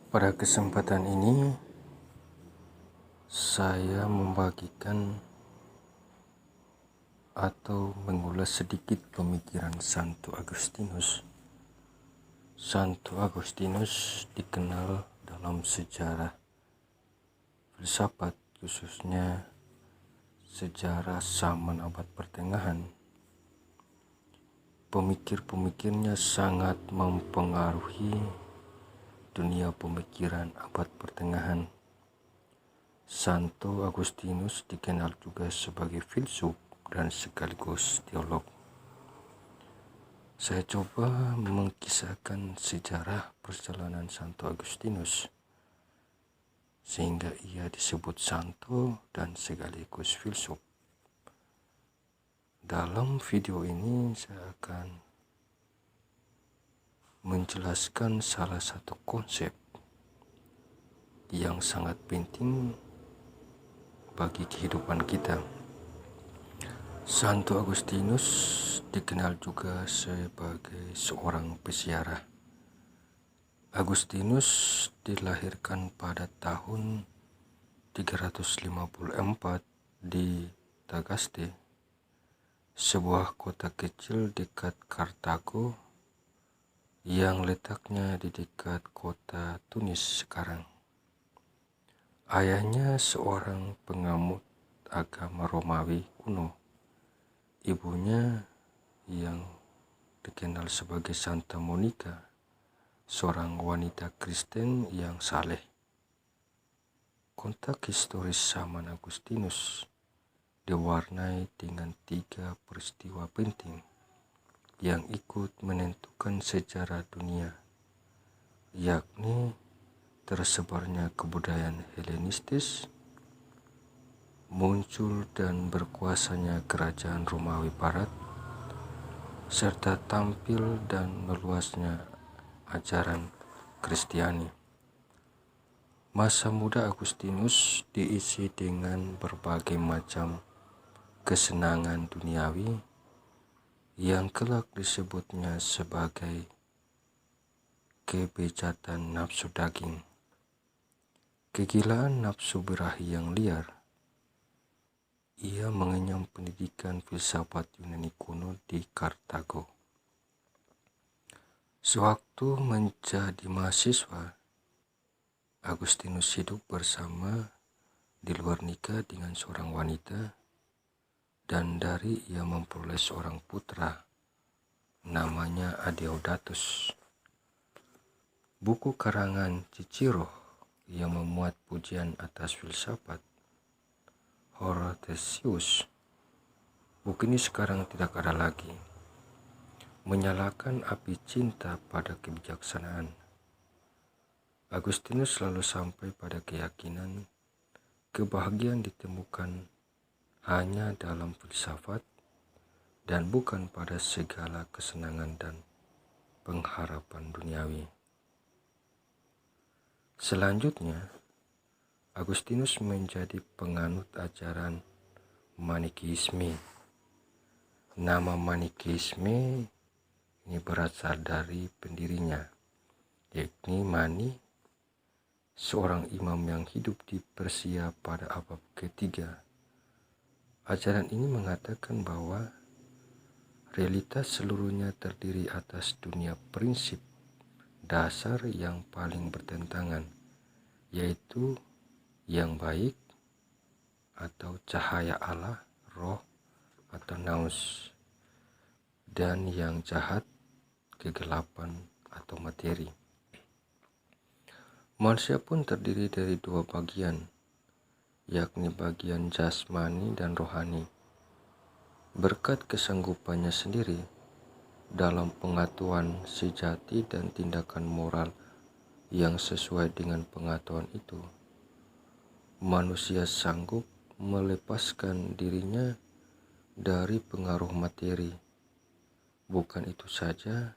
Pada kesempatan ini, saya membagikan atau mengulas sedikit pemikiran Santo Agustinus. Santo Agustinus dikenal dalam sejarah filsafat, khususnya sejarah zaman abad pertengahan. Pemikir-pemikirnya sangat mempengaruhi dunia pemikiran abad pertengahan. Santo Agustinus dikenal juga sebagai filsuf dan sekaligus teolog. Saya coba mengkisahkan sejarah perjalanan Santo Agustinus sehingga ia disebut santo dan sekaligus filsuf. Dalam video ini saya akan menjelaskan salah satu konsep yang sangat penting bagi kehidupan kita. Santo Agustinus dikenal juga sebagai seorang peziarah. Agustinus dilahirkan pada tahun 354 di Tagaste, sebuah kota kecil dekat Kartago yang letaknya di dekat kota Tunis sekarang. Ayahnya seorang pengamut agama Romawi kuno. Ibunya yang dikenal sebagai Santa Monica, seorang wanita Kristen yang saleh. Konteks historis zaman Agustinus diwarnai dengan 3 peristiwa penting yang ikut menentukan sejarah dunia, yakni tersebarnya kebudayaan Helenistis, muncul dan berkuasanya kerajaan Romawi Barat, serta tampil dan meluasnya ajaran Kristiani. Masa muda Agustinus diisi dengan berbagai macam kesenangan duniawi yang kelak disebutnya sebagai kebejatan nafsu daging, kegilaan nafsu birahi yang liar. Ia mengenyam pendidikan filsafat Yunani kuno di Kartago. Sewaktu menjadi mahasiswa, Agustinus hidup bersama di luar nikah dengan seorang wanita, dan dari ia memperoleh seorang putra namanya Adeodatus. Buku karangan Cicero yang memuat pujian atas filsafat Hortensius, buku ini sekarang tidak ada lagi, menyalakan api cinta pada kebijaksanaan. Agustinus selalu sampai pada keyakinan kebahagiaan ditemukan hanya dalam filsafat dan bukan pada segala kesenangan dan pengharapan duniawi. Selanjutnya, Agustinus menjadi penganut ajaran Manikisme. Nama Manikisme ini berasal dari pendirinya, yakni Mani, seorang imam yang hidup di Persia pada abad ketiga. Ajaran ini mengatakan bahwa realitas seluruhnya terdiri atas dunia prinsip dasar yang paling bertentangan, yaitu yang baik atau cahaya Allah, roh atau nous, dan yang jahat, kegelapan atau materi. Manusia pun terdiri dari 2 bagian, yakni bagian jasmani dan rohani. Berkat kesanggupannya sendiri dalam pengetahuan sejati dan tindakan moral yang sesuai dengan pengetahuan itu, manusia sanggup melepaskan dirinya dari pengaruh materi. Bukan itu saja,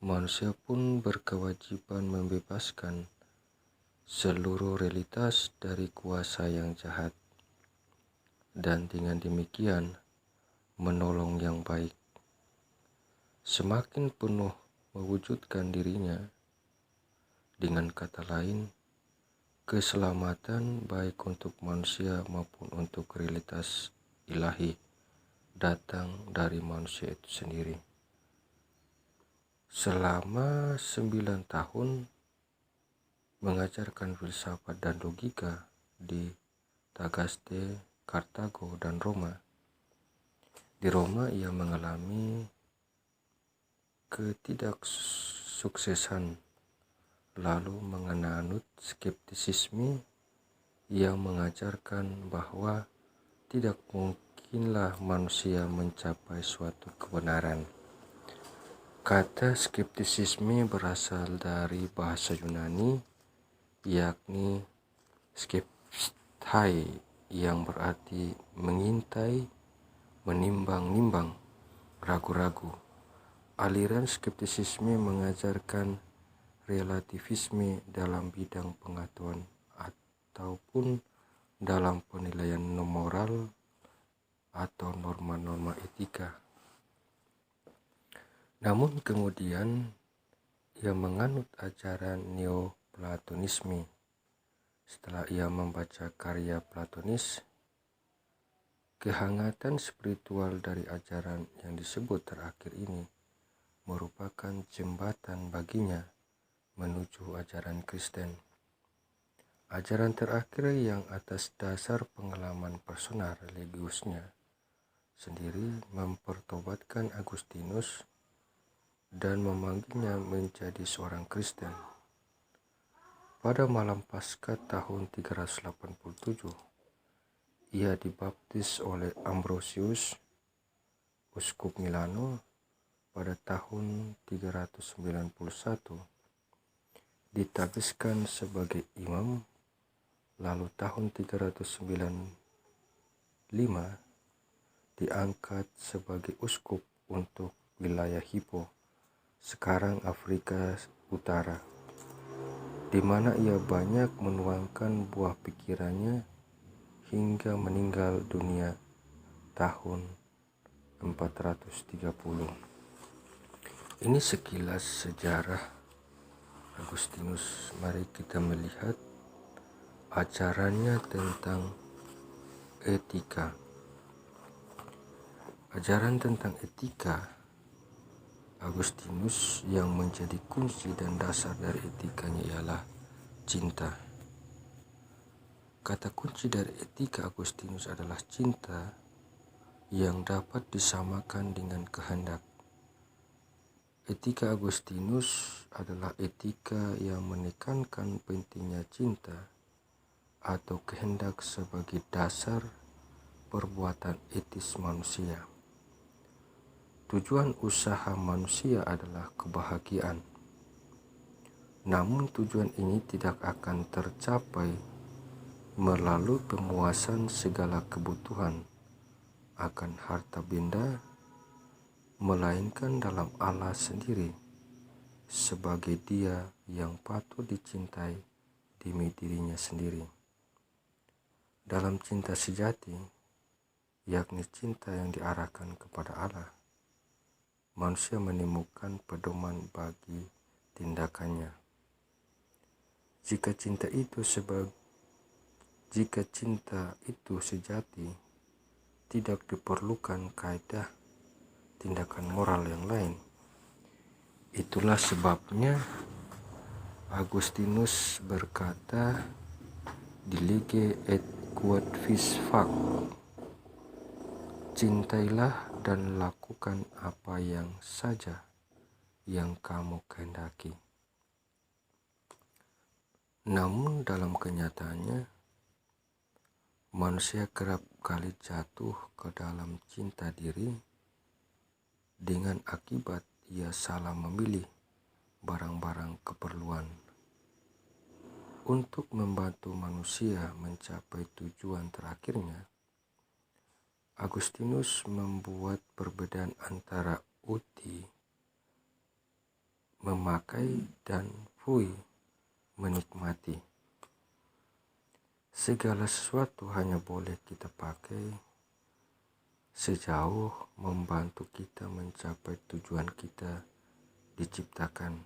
manusia pun berkewajiban membebaskan seluruh realitas dari kuasa yang jahat, dan dengan demikian menolong yang baik. Semakin penuh mewujudkan dirinya Dengan kata lain, keselamatan baik untuk manusia maupun untuk realitas ilahi datang dari manusia itu sendiri. Selama 9 tahun mengajarkan filsafat dan logika di Tagaste, Kartago, dan Roma. Di Roma ia mengalami ketidaksuksesan, lalu menganut skeptisisme yang mengajarkan bahwa tidak mungkinlah manusia mencapai suatu kebenaran. Kata skeptisisme berasal dari bahasa Yunani, yakni skeptai, yang berarti mengintai, menimbang-nimbang, ragu-ragu. Aliran skeptisisme mengajarkan relativisme dalam bidang pengetahuan ataupun dalam penilaian moral atau norma-norma etika. Namun kemudian ia menganut ajaran Neoplatonisme. Setelah ia membaca karya Platonis, kehangatan spiritual dari ajaran yang disebut terakhir ini merupakan jembatan baginya menuju ajaran Kristen. Ajaran terakhir yang atas dasar pengalaman personal religiusnya sendiri mempertobatkan Agustinus dan memanggilnya menjadi seorang Kristen. Pada malam Paskah tahun 387, ia dibaptis oleh Ambrosius, uskup Milano. Pada tahun 391, ditabiskan sebagai imam, lalu tahun 395 diangkat sebagai uskup untuk wilayah Hippo, sekarang Afrika Utara, di mana ia banyak menuangkan buah pikirannya hingga meninggal dunia tahun 430. Ini sekilas sejarah Agustinus. Mari kita melihat ajarannya tentang etika. Ajaran tentang etika Agustinus yang menjadi kunci dan dasar dari etikanya ialah cinta. Kata kunci dari etika Agustinus adalah cinta yang dapat disamakan dengan kehendak. Etika Agustinus adalah etika yang menekankan pentingnya cinta atau kehendak sebagai dasar perbuatan etis manusia. Tujuan usaha manusia adalah kebahagiaan. Namun tujuan ini tidak akan tercapai melalui pemuasan segala kebutuhan akan harta benda, melainkan dalam Allah sendiri sebagai Dia yang patut dicintai demi dirinya sendiri. Dalam cinta sejati, yakni cinta yang diarahkan kepada Allah, manusia menemukan pedoman bagi tindakannya. Jika cinta itu sejati, tidak diperlukan kaidah tindakan moral yang lain. Itulah sebabnya Agustinus berkata, "Dilige et quod vis fac." Cintailah dan lakukan apa yang saja yang kamu kehendaki. Namun dalam kenyataannya, manusia kerap kali jatuh ke dalam cinta diri dengan akibat ia salah memilih barang-barang keperluan. Untuk membantu manusia mencapai tujuan terakhirnya, Agustinus membuat perbedaan antara uti, memakai, dan fui, menikmati. Segala sesuatu hanya boleh kita pakai sejauh membantu kita mencapai tujuan kita diciptakan,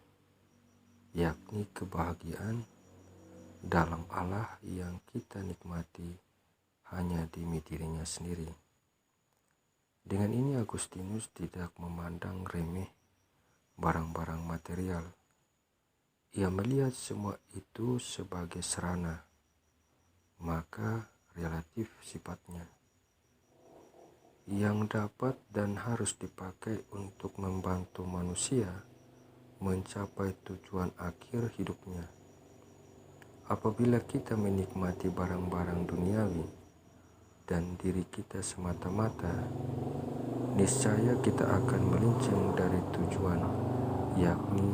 yakni kebahagiaan dalam Allah yang kita nikmati hanya di dirinya sendiri. Dengan ini Agustinus tidak memandang remeh barang-barang material. Ia melihat semua itu sebagai serana, maka relatif sifatnya, yang dapat dan harus dipakai untuk membantu manusia mencapai tujuan akhir hidupnya. Apabila kita menikmati barang-barang duniawi dan diri kita semata-mata, niscaya kita akan melenceng dari tujuan, yakni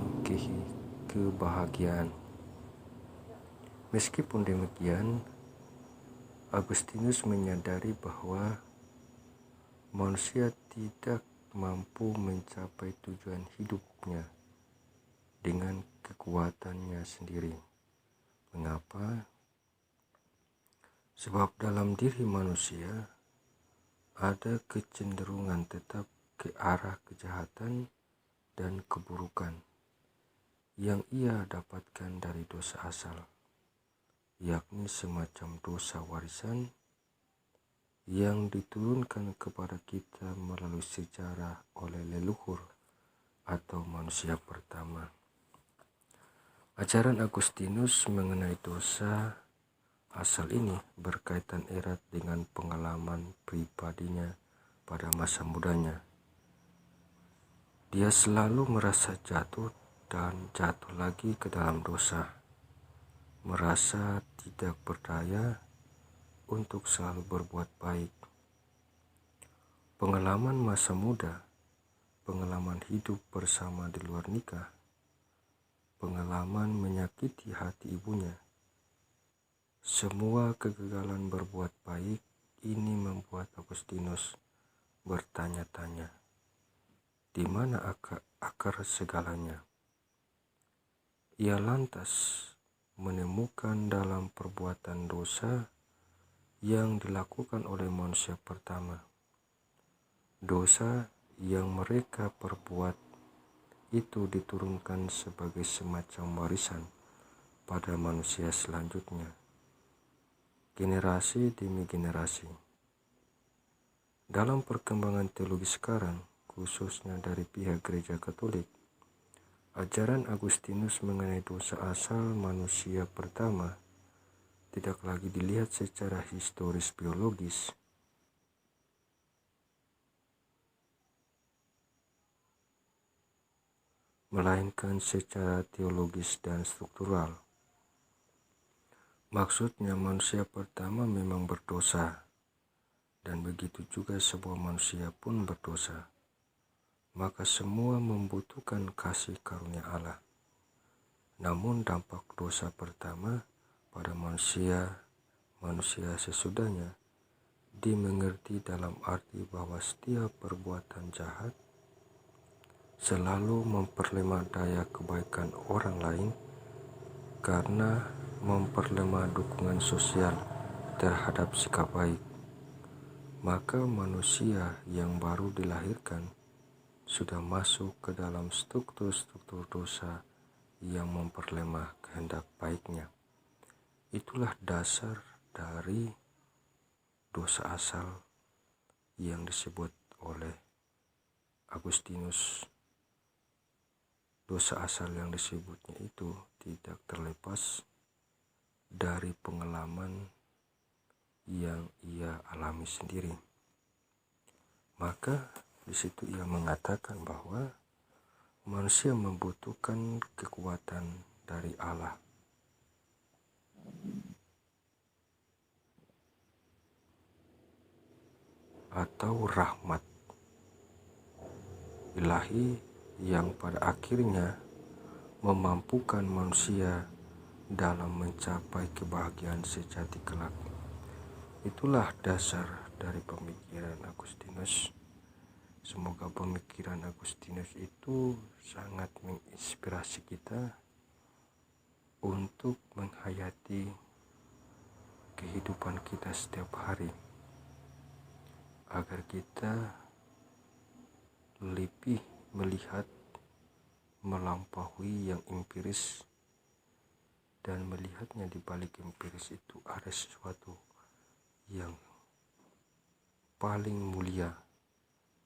kebahagiaan. Meskipun demikian, Agustinus menyadari bahwa manusia tidak mampu mencapai tujuan hidupnya dengan kekuatannya sendiri. Mengapa? Sebab dalam diri manusia ada kecenderungan tetap ke arah kejahatan dan keburukan yang ia dapatkan dari dosa asal, yakni semacam dosa warisan yang diturunkan kepada kita melalui sejarah oleh leluhur atau manusia pertama. Ajaran Agustinus mengenai dosa asal ini berkaitan erat dengan pengalaman pribadinya pada masa mudanya. Dia selalu merasa jatuh dan jatuh lagi ke dalam dosa, merasa tidak berdaya untuk selalu berbuat baik. Pengalaman masa muda, pengalaman hidup bersama di luar nikah, pengalaman menyakiti hati ibunya, semua kegagalan berbuat baik ini membuat Agustinus bertanya-tanya, di mana akar segalanya? Ia lantas menemukan dalam perbuatan dosa yang dilakukan oleh manusia pertama. Dosa yang mereka perbuat itu diturunkan sebagai semacam warisan pada manusia selanjutnya, generasi demi generasi. Dalam perkembangan teologi sekarang, khususnya dari pihak Gereja Katolik, ajaran Agustinus mengenai dosa asal manusia pertama tidak lagi dilihat secara historis biologis, melainkan secara teologis dan struktural. Maksudnya manusia pertama memang berdosa, dan begitu juga sebuah manusia pun berdosa. Maka semua membutuhkan kasih karunia Allah. Namun dampak dosa pertama pada manusia sesudahnya dimengerti dalam arti bahwa setiap perbuatan jahat selalu memperlemah daya kebaikan orang lain karena memperlemah dukungan sosial terhadap sikap baik. Maka manusia yang baru dilahirkan sudah masuk ke dalam struktur-struktur dosa yang memperlemah kehendak baiknya. Itulah dasar dari dosa asal yang disebut oleh Agustinus. Dosa asal yang disebutnya itu tidak terlepas dari pengalaman yang ia alami sendiri. Maka di situ ia mengatakan bahwa manusia membutuhkan kekuatan dari Allah. Atau rahmat ilahi yang pada akhirnya memampukan manusia dalam mencapai kebahagiaan sejati kelak. Itulah dasar dari pemikiran Agustinus. Semoga pemikiran Agustinus itu sangat menginspirasi kita untuk menghayati kehidupan kita setiap hari, agar kita lebih melihat melampaui yang empiris dan melihatnya di balik empiris itu ada sesuatu yang paling mulia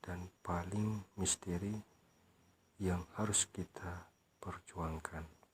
dan paling misteri yang harus kita perjuangkan.